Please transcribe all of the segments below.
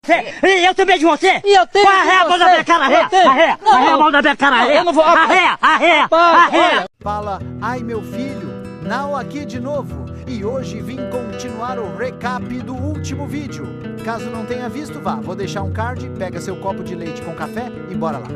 você! E eu tenho medo de você! E eu tenho arreia a mão da minha cara, arreia! Arreia! Arreia a mão da minha cara, arreia! Eu não vou... Arreia! Arreia! Arreia! Fala, ai meu filho, Nau aqui de novo. E hoje vim continuar o recap do último vídeo. Caso não tenha visto, vá, vou deixar um card, pega seu copo de leite com café e bora lá.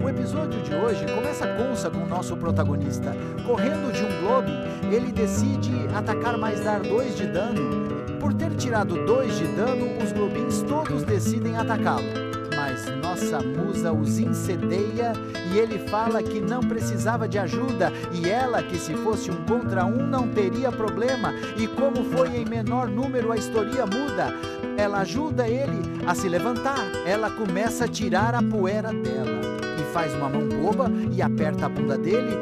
O episódio de hoje começa consa com o nosso protagonista. Correndo de um globe, ele decide atacar, mas dar 2 de dano. Por ter tirado 2 de dano, os globins todos decidem atacá-lo. Mas nossa musa os incendeia e ele fala que não precisava de ajuda e ela que se fosse 1 contra 1 não teria problema. E como foi em menor número, a história muda. Ela ajuda ele a se levantar, ela começa a tirar a poeira dela e faz uma mão boba e aperta a bunda dele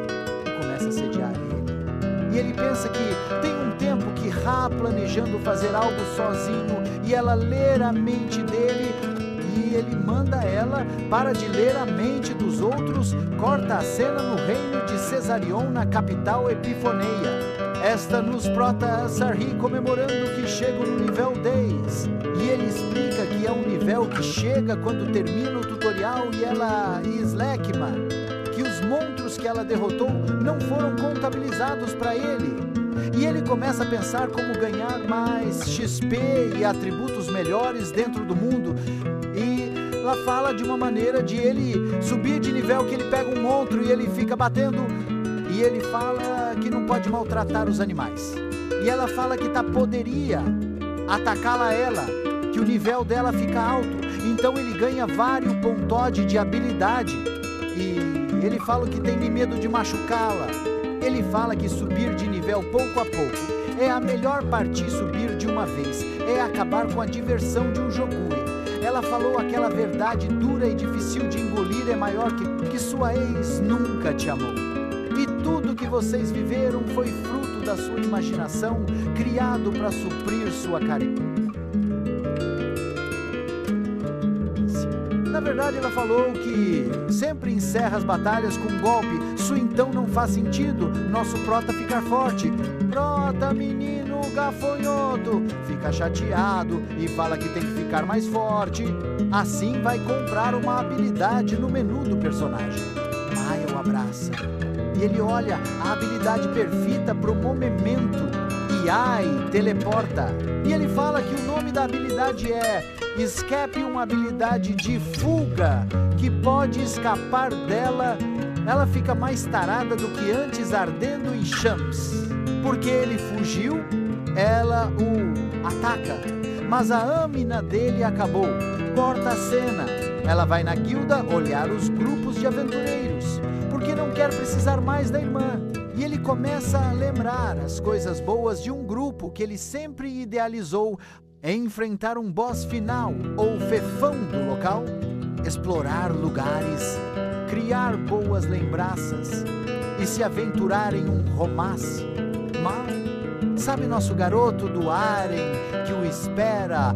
e começa a sediar ele. E ele pensa que tem um tempo que Ra planejando fazer algo sozinho e ela ler a mente dele. E ele manda ela para de ler a mente dos outros, corta a cena no reino de Cesarion, na capital Epifoneia. Esta nos prota Sarhi comemorando que chega no nível 10. E ele explica que é um nível que chega quando termina o tutorial e ela Slekma, que os monstros que ela derrotou não foram contabilizados para ele. E ele começa a pensar como ganhar mais XP e atributos melhores dentro do mundo. E ela fala de uma maneira de ele subir de nível, que ele pega um monstro e ele fica batendo. E ele fala que não pode maltratar os animais. E ela fala que poderia atacá-la ela, que o nível dela fica alto. Então ele ganha vários pontos de habilidade. E ele fala que tem medo de machucá-la. Ele fala que subir de nível pouco a pouco é a melhor parte. Subir de uma vez é acabar com a diversão de um jogo. Ela falou aquela verdade dura e difícil de engolir, é maior que sua ex nunca te amou. E tudo que vocês viveram foi fruto da sua imaginação, criado para suprir sua carência. Na verdade, ela falou que sempre encerra as batalhas com um golpe. Isso então não faz sentido nosso prota ficar forte. Prota, menino gafanhoto, fica chateado e fala que tem que ficar mais forte. Assim vai comprar uma habilidade no menu do personagem. Maia o abraça e ele olha a habilidade perfeita pro momento. E ai, teleporta. E ele fala que o nome da habilidade é Escape, uma habilidade de fuga, que pode escapar dela. Ela fica mais tarada do que antes, ardendo em chamas. Porque ele fugiu, ela o ataca. Mas a âmina dele acabou. Corta a cena. Ela vai na guilda olhar os grupos de aventureiros, porque não quer precisar mais da irmã. E ele começa a lembrar as coisas boas de um grupo que ele sempre idealizou. Enfrentar um boss final ou fefão do local, explorar lugares, criar boas lembranças e se aventurar em um romance. Mas sabe nosso garoto do Aren que o espera?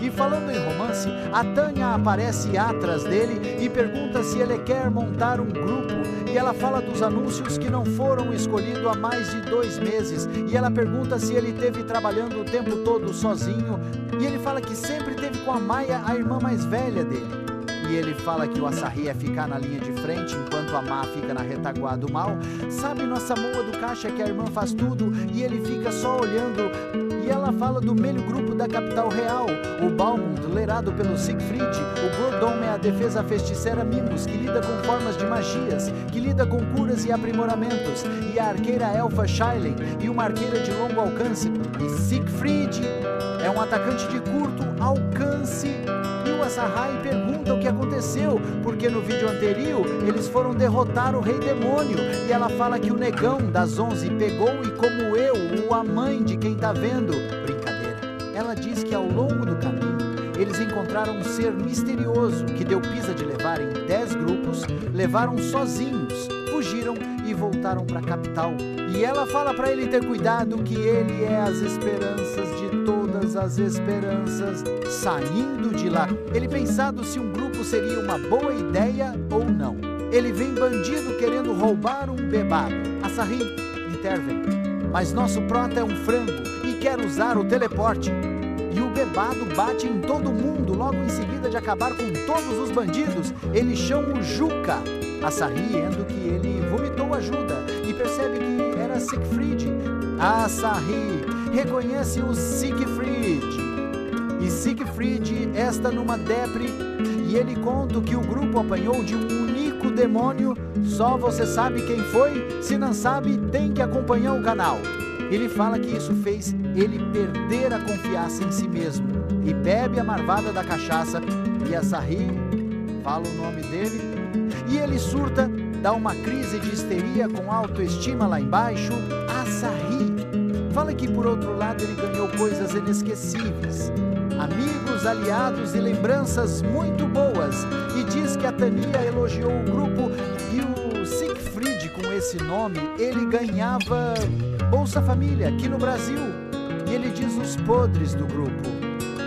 E falando em romance, a Tânia aparece atrás dele e pergunta se ele quer montar um grupo. E ela fala dos anúncios que não foram escolhidos há mais de 2 meses. E ela pergunta se ele esteve trabalhando o tempo todo sozinho. E ele fala que sempre esteve com a Maia, a irmã mais velha dele. E ele fala que o Asahi ia ficar na linha de frente enquanto a Má fica na retaguarda do mal. Sabe nossa moa do caixa que a irmã faz tudo e ele fica só olhando. E ela fala do melhor grupo da capital real, o Balmund, liderado pelo Siegfried. O Gordon é a defesa feiticeira Mimos, que lida com formas de magias, que lida com curas e aprimoramentos. E a arqueira elfa Shailen, e uma arqueira de longo alcance. E Siegfried é um atacante de curto alcance. E o Asahai pergunta o que aconteceu, porque no vídeo anterior eles foram derrotar o Rei Demônio. E ela fala que o negão das 11 pegou e como eu, a mãe de quem tá vendo. Brincadeira. Ela diz que ao longo do caminho eles encontraram um ser misterioso que deu pisa de levar em 10 grupos, levaram sozinhos, fugiram e voltaram para a capital. E ela fala para ele ter cuidado, que ele é as esperanças de todas as esperanças. Saindo de lá, ele pensando se um grupo seria uma boa ideia ou não. Ele vem bandido querendo roubar um bebado. Asahi intervém. Mas nosso prota é um frango e quer usar o teleporte. e o bebado bate em todo mundo. Logo em seguida de acabar com todos os bandidos, eles chamam o Juca. Asahi, rindo que ele vomitou ajuda e percebe que era Siegfried. Asahi reconhece o Siegfried. E Siegfried está numa depre e ele conta que o grupo apanhou de um único demônio. Só você sabe quem foi? Se não sabe, tem que acompanhar o canal. Ele fala que isso fez ele perder a confiança em si mesmo e bebe a marvada da cachaça. E Asahi fala o nome dele e ele surta, dá uma crise de histeria com autoestima lá embaixo. Asahi fala que por outro lado ele ganhou coisas inesquecíveis, amigos, aliados e lembranças muito boas, e diz que a Tania elogiou o grupo e o Siegfried, com esse nome, ele ganhava Bolsa Família aqui no Brasil. E ele diz os podres do grupo: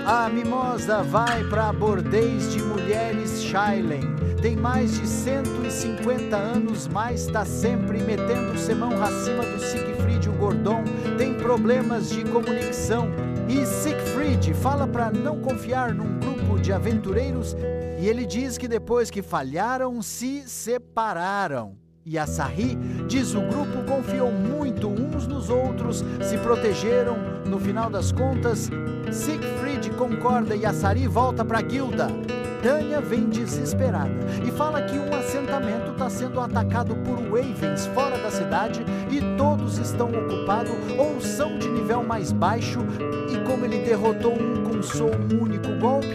a mimosa vai para bordéis de mulheres Shailen, tem mais de 150 anos, mas tá sempre metendo-se mão acima do Siegfried, o gordão, tem problemas de comunicação. E Siegfried fala para não confiar num grupo de aventureiros e ele diz que depois que falharam, se separaram. E Asahi diz o grupo confiou muito uns nos outros, se protegeram. No final das contas, Siegfried concorda e Asahi volta para a guilda. Tanya vem desesperada e fala que um assentamento está sendo atacado por Wavens fora da cidade e todos estão ocupados ou são de nível mais baixo, e como ele derrotou um com só um único golpe,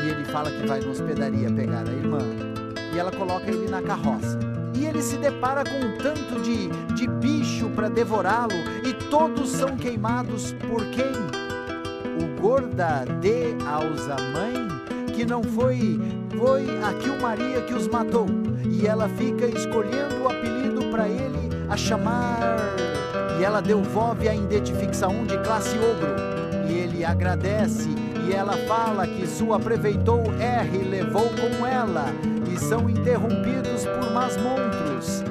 e ele fala que vai na hospedaria pegar a irmã e ela coloca ele na carroça. E ele se depara com um tanto de bicho para devorá-lo e todos são queimados por quem? O Gorda de Alzamãe, que não foi a Kilmaria que os matou. E ela fica escolhendo o apelido para ele a chamar. E ela devolve a identificação de classe ogro. E ele agradece e ela fala que sua aproveitou R levou com ela. E são interrompidos por masmontros.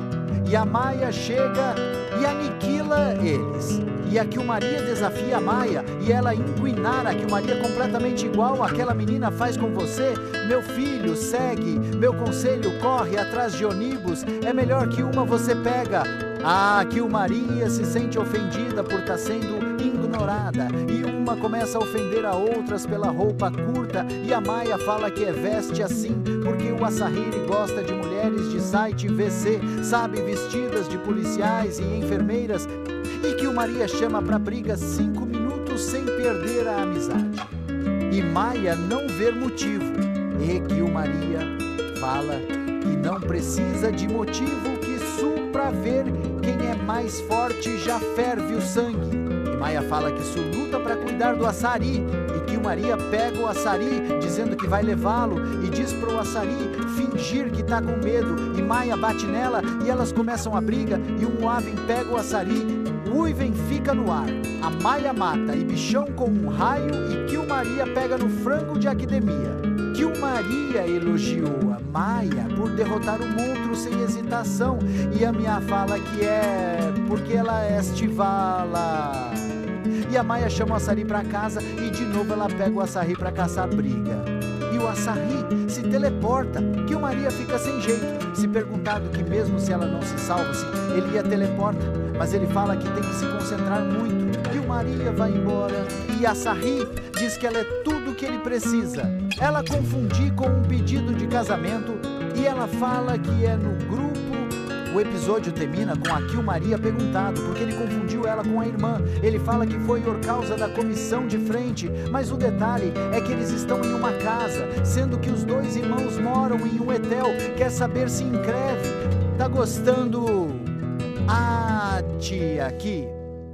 E a Maia chega e aniquila eles. E a Kilmaria desafia a Maia e ela inquinar a Kilmaria completamente igual àquela menina faz com você. Meu filho, segue, meu conselho, corre atrás de ônibus, é melhor que uma você pega. A Kilmaria se sente ofendida por estar sendo ignorada e uma começa a ofender a outras pela roupa curta e a Maia fala que veste assim porque o Asahi gosta de mulheres de site VC, sabe, vestidas de policiais e enfermeiras, e que o Maria chama pra briga 5 minutos sem perder a amizade. E Maia não vê motivo, e que o Maria fala que não precisa de motivo, que pra ver quem é mais forte já ferve o sangue. E Maia fala que Su luta para cuidar do Asahi e que o Maria pega o Asahi dizendo que vai levá-lo e diz pro Asahi fingir que tá com medo e Maia bate nela e elas começam a briga e o Muaven pega o Asahi. O Uiven fica no ar, a Maia mata e bichão com um raio e que o Maria pega no frango de academia. Que o Maria elogiou a Maia por derrotar o monstro sem hesitação e a Mia fala que é porque ela é estivala. E a Maia chama o Asahi pra casa e de novo ela pega o Asahi pra caçar briga. E o Asahi se teleporta, que o Maria fica sem jeito, se perguntado que mesmo se ela não se salva-se, ele ia teleporta, mas ele fala que tem que se concentrar muito. E o Maria vai embora e a Asahi diz que ela é tudo o que ele precisa. Ela confunde com um pedido de casamento e ela fala que é no grupo. O episódio termina com a Kilmaria perguntado porque ele confundiu ela com a irmã. Ele fala que foi por causa da comissão de frente, mas o detalhe é que eles estão em uma casa, sendo que os dois irmãos moram em um hotel. Quer saber se inscreve? Tá gostando? Ah, tia, aqui.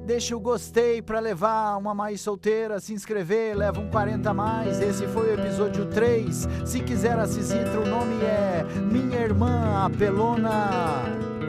Deixa o gostei pra levar uma mais solteira, se inscrever, leva um 40 a mais. Esse foi o episódio 3. Se quiser assistir, o nome é Minha Irmã Apelona.